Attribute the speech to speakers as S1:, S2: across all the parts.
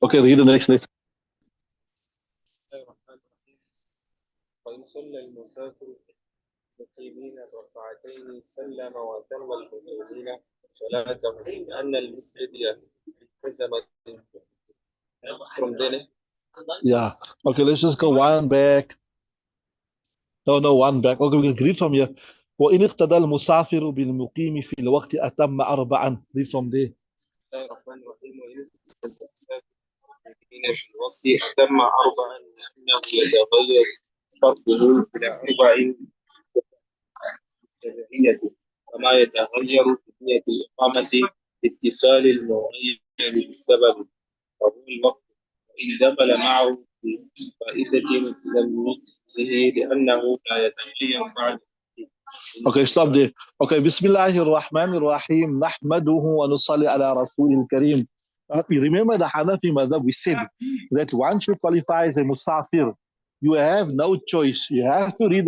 S1: Okay, read the next.
S2: وإن صلى المسافر مقيمين الركعتين سلم وتم المقيمين صلاته لأن المسجد التزم from there.
S1: Yeah. Okay, let's just go one back. No, one back. Okay, we can read from here. وإن اقتدى المسافر بالمقيم في الوقت أتم أربعا. Read from there.
S2: بسم الله الرحمن الرحيم. وإن المسافر مقيمين في الوقت أتم أربعا لأنه يتغير فرضه إلى أربع تبعية كما يتغير بنية الإقامة باتصال المغير بالسبب وهو الوقت وإن دخل معه فائدة لم يجزه لأنه لا يتغير بعد.
S1: Okay, stop there. Okay, Bismillahir Rahmanir Rahim. Nahmaduhu wa nusalli ala Rasulil Kareem. You remember the Hanafi Madhab, we said that once you qualify as a Musafir, you have no choice. You have to read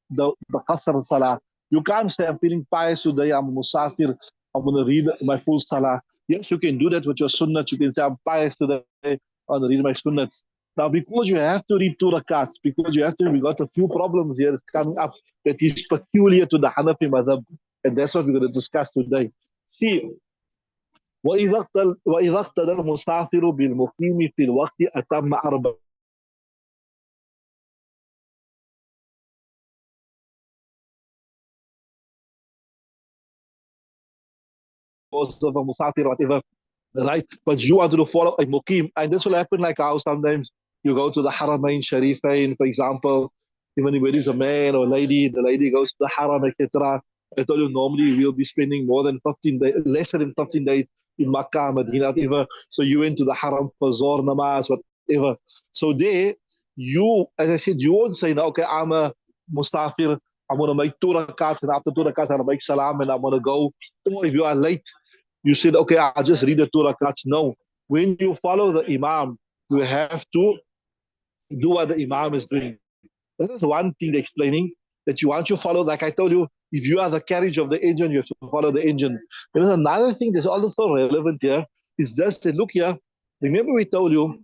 S1: the Qasr Salah. You can't say, I'm feeling pious today, I'm a Musafir, I'm going to read my full Salah. Yes, you can do that with your Sunnah. You can say, I'm pious today, I'm going to read my Sunnah. Now, because you have to read two rakats, because you have to, we got a few problems here coming up that is peculiar to the Hanafi madhab, and that's what we're going to discuss today. See, وإذا اقتدى المسافر بالمقيم في الوقت أتم أربع. Most of a musafir, whatever, right? But you wanted to follow a muqim, and this will happen like how sometimes you go to the Haramain Sharifain, for example, even if it is a man or a lady, the lady goes to the Haram, etc. I told you normally we'll be spending more than 15 days, lesser than 15 days in Makkah, Medina, whatever. So you went to the Haram for Zor, Namaz, whatever. So there, you, as I said, you won't say, no, okay, I'm a Mustafir, I'm going to make two rakats, and after two rakats, I'm going to make salam, and I'm going to go. Or if you are late, you said, okay, I'll just read the two rakats. No. When you follow the Imam, you have to do what the Imam is doing. That is one thing they're explaining, that you want to follow, like I told you, if you are the carriage of the engine, you have to follow the engine. There's another thing that's also relevant here, is just that, look here, remember we told you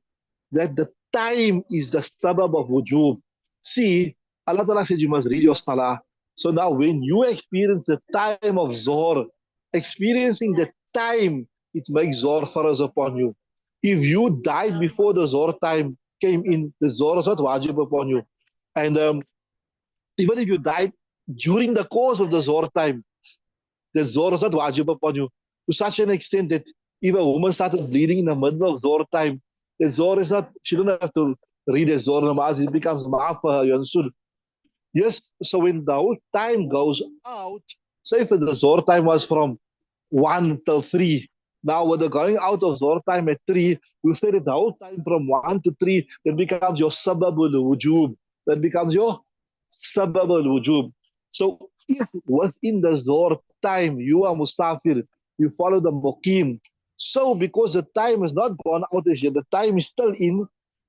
S1: that the time is the sabab of wujub. See, Allah Ta'ala said you must read your salah. So now when you experience the time of Zohar, experiencing the time, it makes Zohar faraz upon you. If you died before the Zohar time came in, the Zohar is not wajib upon you. And even if you died during the course of the Zohar time, the Zohar is not wajib upon you. To such an extent that if a woman started bleeding in the middle of Zohar time, the Zohar is not, she don't have to read a Zohar namaz, it becomes ma'af for her, you understood? Yes, so when the whole time goes out, say if the Zohar time was from 1 till 3, now with the going out of Zohar time at 3, you say that the whole time from 1 to 3, that becomes your sababul wujub. That becomes your sababul wujub. So if within the Zohar time you are Mustafir, you follow the Muqim. So because the time has not gone out as yet, the time is still in,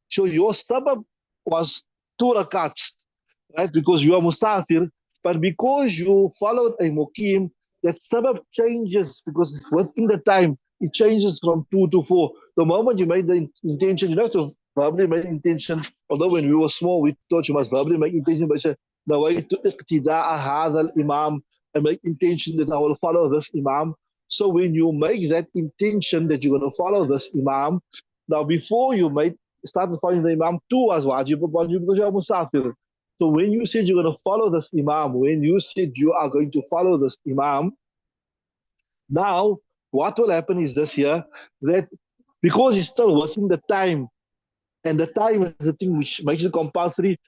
S1: so your sabab was 2 rakats, right? Because you are Mustafir, but because you followed a Muqim, that sabab changes because it's within the time, it changes from 2 to 4. The moment you made the intention, you don't have to verbally make intention. Although when we were small, we thought you must verbally make intention, but say, نويت اقتداء هذا الإمام, and make intention that I will follow this Imam. So when you make that intention that you're going to follow this Imam, now before you started following the Imam, two was wajib upon you because you are Musafir. So when you said you're going to follow this Imam, when you said you are going to follow this Imam, now what will happen is this here, that because it's still within the time, and the time is the thing which makes it compulsory.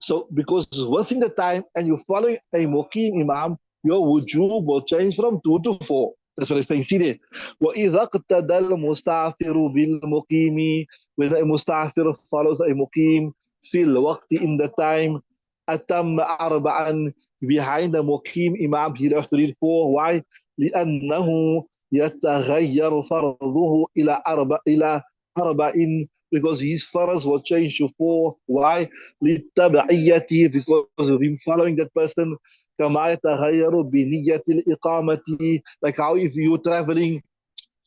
S1: So because it's within the time and you're following a Muqim Imam, your wujub will change from 2 to 4. That's what it's saying. See there. وَإِذَا اقْتَدَى الْمُسْتَعْفِرُ بِالْمُقِيمِ. When a musta'fir follows a muqim, fil waqti, in the time, atam arba'an, behind the muqim imam, he left to read four. Why? لأنه يتغير فرضه إلى أربعين, because his farz will change to four. Why? للتبعية, because of him following that person. كما يتغير بنية الإقامة, like how if you're traveling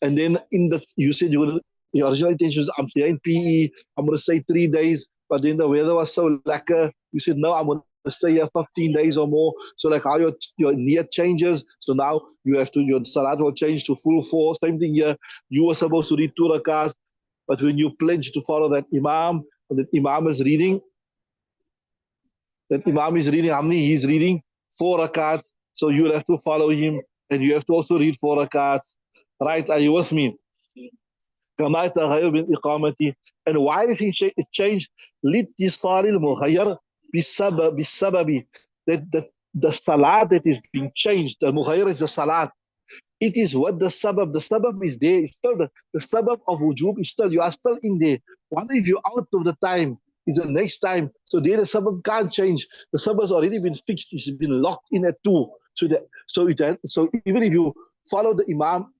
S1: and then in the you said your original intention is I'm here in PE, I'm going to stay 3 days, but then the weather was so lekker, you said no, I'm going to stay here 15 days or more. So like how your niyat changes, so now you have to, your salat will change to full force. Same thing here, you were supposed to read 2 rakats, but when you pledge to follow that imam, and that imam is reading, how many he's reading? 4 rakats. So you will have to follow him, and you have to also read 4 rakats. Right? Are you with me? كما يتغير بالإقامة. And why does he change? لاتصال المغير بالسبب. That the salat that is being changed, the مغير is the salat. It is what the sabab is there. It's still the sabab of wujub is still, you are still in there. What if you're out of the time? Is the next time. So there the sabab can't change. The sabab has already been fixed. It's been locked in at 2. So even if you follow the imam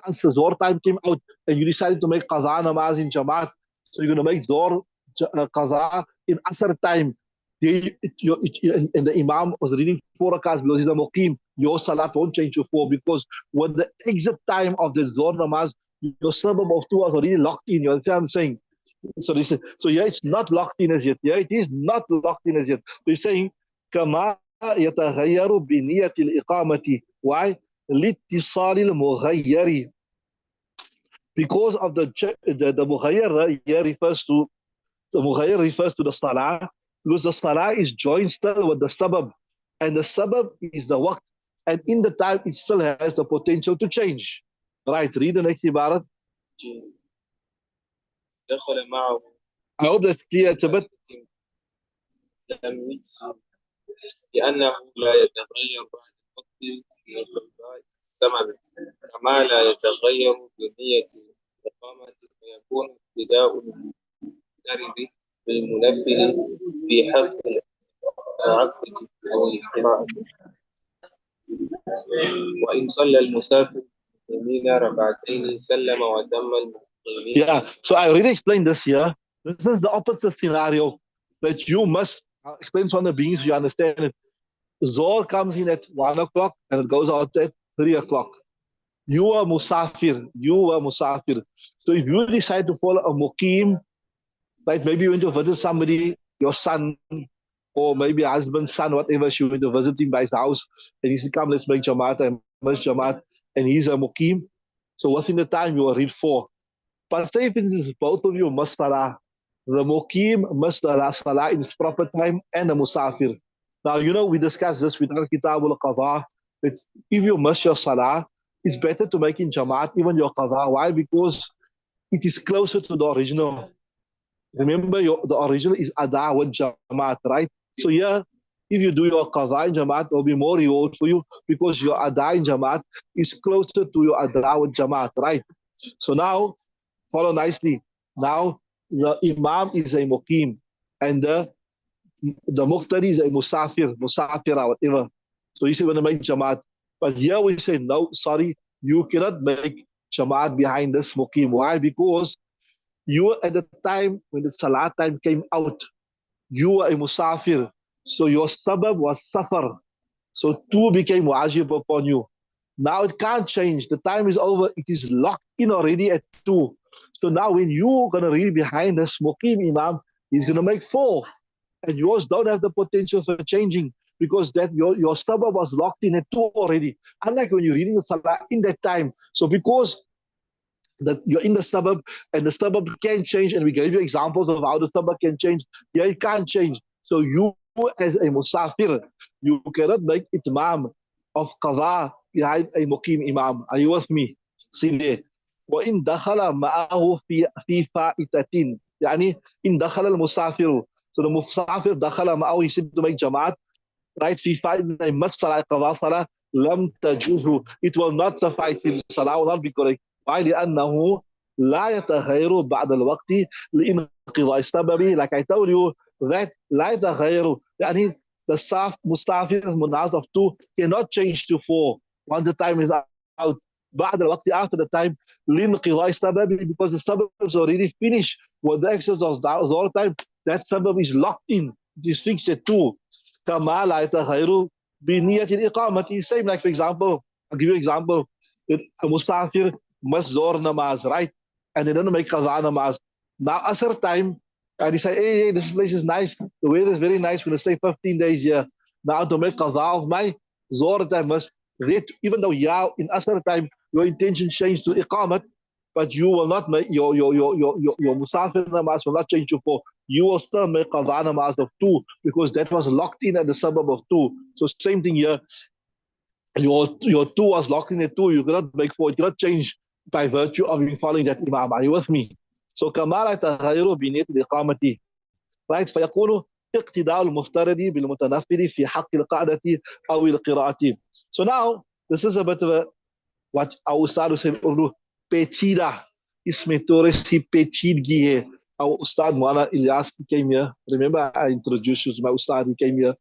S1: after Zohr time came out and you decided to make qaza namaz in Jamaat, so you're going to make Zohr qaza in Asr time. And the imam was reading 4 rakats because he's a muqim. Your salat won't change to 4, because when the exit time of the Zohr namaz, your sabab of 2 was already locked in. You understand what I'm saying? So yeah, it's not locked in as yet. Yeah, it is not locked in as yet. So he's saying, كما يتغير بنية الإقامة. Why? لاتصال المغير. Because of the مغير here refers to, the مغير refers to the salah, because the salah is joined still with the sabab, and the sabab is the waqt, and in the time it still has the potential to change. Right, read the next ibarat.
S2: دخل معه
S1: I hope that's clear. It's a bit.
S2: لم يجزم لأنه لا يتغير بعد الوقت بإقبال السبب كما لا يتغير بنية الإقامة، فيكون ابتداء المقترب بالمنفذ في حق العقد أو القراءة. وإن صلى المسافر يمين ركعتين سلم وتم المقيمين.
S1: Yeah, so I already explained this here. This is the opposite scenario that you must explain to the beings, you understand it. Zohr comes in at 1 o'clock and it goes out at 3 o'clock. You are musafir. So if you decide to follow a muqim, like maybe you went to visit somebody, your son, or maybe a husband's son, whatever, she went to visit him by his house, and he said, come, let's make Jamaat, and miss Jamaat, and he's a muqim. So within the time, you will read 4. But say if it's both of you must salah, the muqim must salah in its proper time, and the musafir. Now, you know, we discussed this with our kitaab al-qadha. If you miss your salah, it's better to make in Jamaat, even your qadha. Why? Because it is closer to the original. Remember, the original is ada with Jamaat, right? So yeah, if you do your qadha in Jamaat, there will be more reward for you, because your ada in Jamaat is closer to your ada with Jamaat, right? So now, follow nicely. Now, the imam is a muqim, and the muqtadi is a musafira, whatever. So you say, going to make Jamaat. But here we say, no, sorry, you cannot make Jamaat behind this muqim. Why? Because you, at the time when the salat time came out, you were a musafir. So your sabab was safar. So 2 became wajib upon you. Now it can't change. The time is over. It is locked in already at 2. So now when you're going to read behind the muqim imam, he's going to make 4. And yours don't have the potential for changing, because that your sabab was locked in at 2 already. Unlike when you're reading the salah in that time. So because that you're in the sabab, and the sabab can change, and we gave you examples of how the sabab can change. Yeah, it can't change. So you, as a musafir, you cannot make itmam of qadha behind a muqim imam. Are you with me? See there. وإن دخل معه في فائتة, يعني إن دخل المسافر. So the musafir دخل معه, he said to make jamaat, right? في فائتة, must salah qadha salah لم تجوزه. It will not suffice him. Salah will not be correct. Why? لأنه لا يتغير بعد الوقت لانقضاء السبب. Like I told you that لا يتغير يعني the مستعفر منعت of 2 cannot change to 4 once the time is out. بعد الوقت after the time لانقضاء السبب, because the suburb is already finished with the excess of the time. That suburb is locked in. It is fixed at 2. كما لا يتغير بنية الإقامة. Same like for example, I'll give you an example. A musafir must zor namaz, right? And they don't make qadha namaz. Now asr time, and he say, hey, this place is nice. The weather is very nice. We're going to stay 15 days here. Now to make qadha of my zor time must read, even though in asr time your intention changed to iqamat, but you will not make your musafir namaz will not change to 4. You will still make qadha namaz of 2 because that was locked in at the suburb of 2. So same thing here. Your 2 was locked in at 2. You cannot make 4. You cannot change by virtue of you following that imam. Are you with me? So كما لا يتغير بنية الإقامة. Right? فيكون اقتداء المفترض بالمتنفل في حق القعدة أو القراءة. So now this is a bit of a what our ustad would say in Urdu, pechida. Isme Torres si pechid gihe. Our ustad Mwana Ilyas came here. Remember I introduced you to my ustad. He came here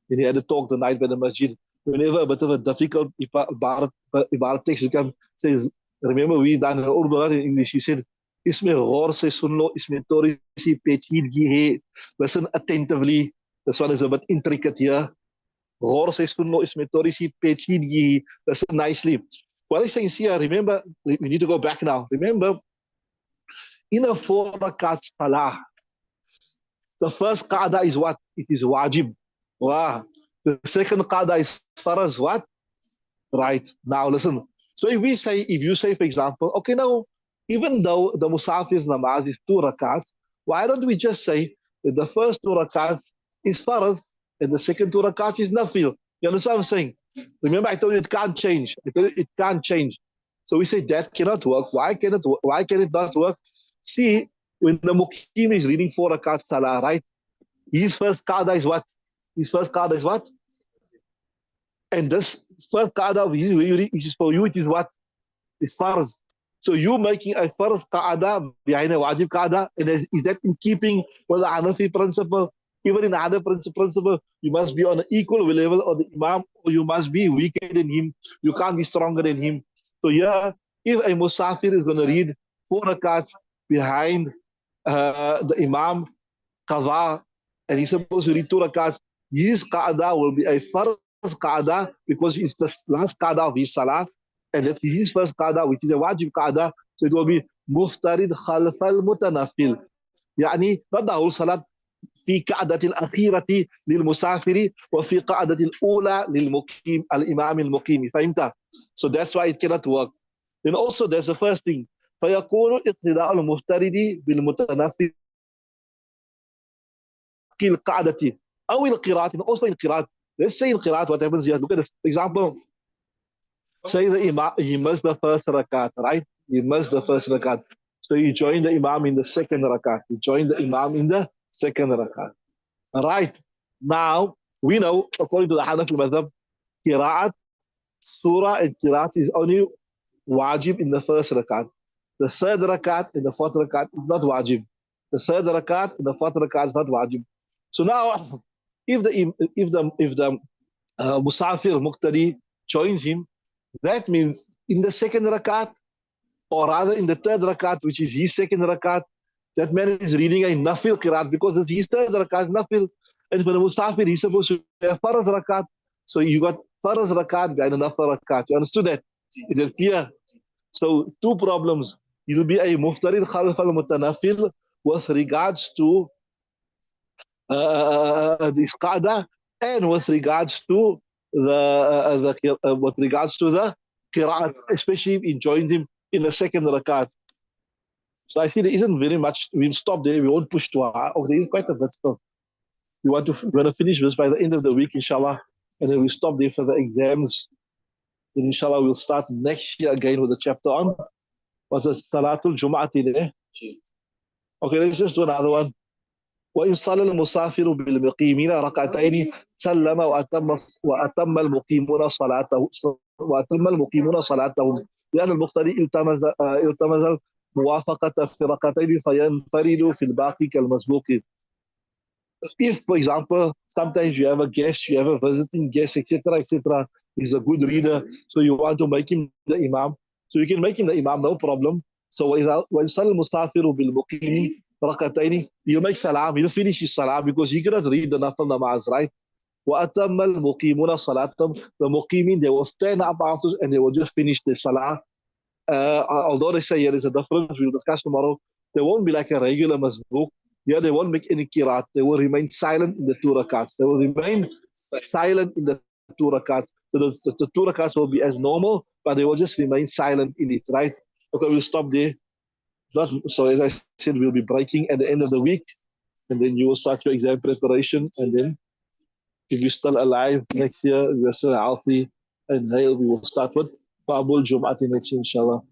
S1: and he had a talk the night by the masjid. Whenever a bit of a difficult Ibarat text comes, says, remember we done in Urdu, not in English. He said, Isme ghor se sunlo, isme Torres si pechid gihe. Listen attentively. This one is a bit intricate here. Ghor se sunlo, isme Torres si pechid gihe. Listen nicely. What he's saying here, remember, we need to go back now. Remember, in a 4 rakat salah, the first qa'dah is what? It is wajib. Wow. The second qa'dah is faraz what? Right. Now listen. So if you say, for example, okay, now, even though the musafir's namaz is 2 rakats, why don't we just say that the first 2 rakats is faraz and the second 2 rakats is nafil? You understand what I'm saying? Remember, I told you it can't change. It can't change. So we say that cannot work. Why can it not work? See, when the mukim is reading 4 rakat salah, right? His first qada is what? And this first qada which is for you, it is what? It's farz. So you making a first qada behind a wajib qada, and is that in keeping with the Hanafi principle? Even in other principle, you must be on an equal level of the imam, or you must be weaker than him. You can't be stronger than him. So yeah, if a musafir is going to read 4 rakats behind the imam qadha, and he's supposed to read 2 rakats, his qa'dah will be a first qa'dah because it's the last qa'dah of his salah, and that's his first qa'dah, which is a wajib qa'dah. So it will be muftarid khalf al-mutanafil. يعني not the whole salat, في قعدة الأخيرة للمسافر وفي قعدة الأولى للمقيم الإمام المقيم. فهمت? So that's why it cannot work. Then also there's the first thing. فيكون اقتداء المفترض بالمتنفل في القعدة أو القراءة. And also in قراءة. Let's say in قراءة what happens here. Look at this example. Say the imam, he missed the first rakat, right? He missed the first rakat. So you join the imam in the second rakat. You join the imam in the second rakat. Right. Now, we know, according to the Hanafi madhab, qira'at, surah and qira'at is only wajib in the first rakat. The third rakat and the fourth rakat is not wajib. The third rakat and the fourth rakat is not wajib. So now, if the musafir muqtadi joins him, that means in the second rakat, or rather in the third rakat, which is his second rakat, that man is reading a nafil qiraat because it's his third rakat, nafil. And for the musafir, he's supposed to have faraz rakat. So you got faraz rakat and nafil rakat. You understood that? Is it clear? So 2 problems. It will be a muftarid khalf al-mutanafil with regards to this qada, and with regards to the qiraat, especially if he joins him in the second rakat. So I see there isn't very much. We'll stop there. We won't push too hard. Oh, there is quite a bit. So we're going to finish this by the end of the week, inshallah. And then we'll stop there for the exams. Then inshallah we'll start next year again with the chapter on. What's the Salatul Jum'ati there? Okay, let's just do another one. وإن صلى المسافر بالمقيمين ركعتين سلم وأتم المقيمون صلاته وأتم المقيمون صلاتهم لأن المقتدي التمس موافقة الفرقتين فينفرد في الباقي كالمسبوق. If, for example, sometimes you have a guest, you have a visiting guest, etc., etc., he's a good reader, so you want to make him the imam, so you can make him the imam, no problem. So when Sal Mustafiru bil Muqimi Rakataini, you make salam, you finish his salam because he cannot read the Nafal namaz, right? وَأَتَمَّ الْمُقِيمُونَ صَلَاتَهُمْ. The Muqimin, they will stand up after and they will just finish the salah. Although they say here is a difference, we'll discuss tomorrow. They won't be like a regular masbook. Yeah, they won't make any kirat. They will remain silent in the two rakats. They will remain silent in the two rakats. So the two rakats will be as normal, but they will just remain silent in it, right? Okay, we'll stop there. So as I said, we'll be breaking at the end of the week, and then you will start your exam preparation, and then if you're still alive next year, if you're still healthy and hale, we will start with Babul Jum'ati next, inshallah.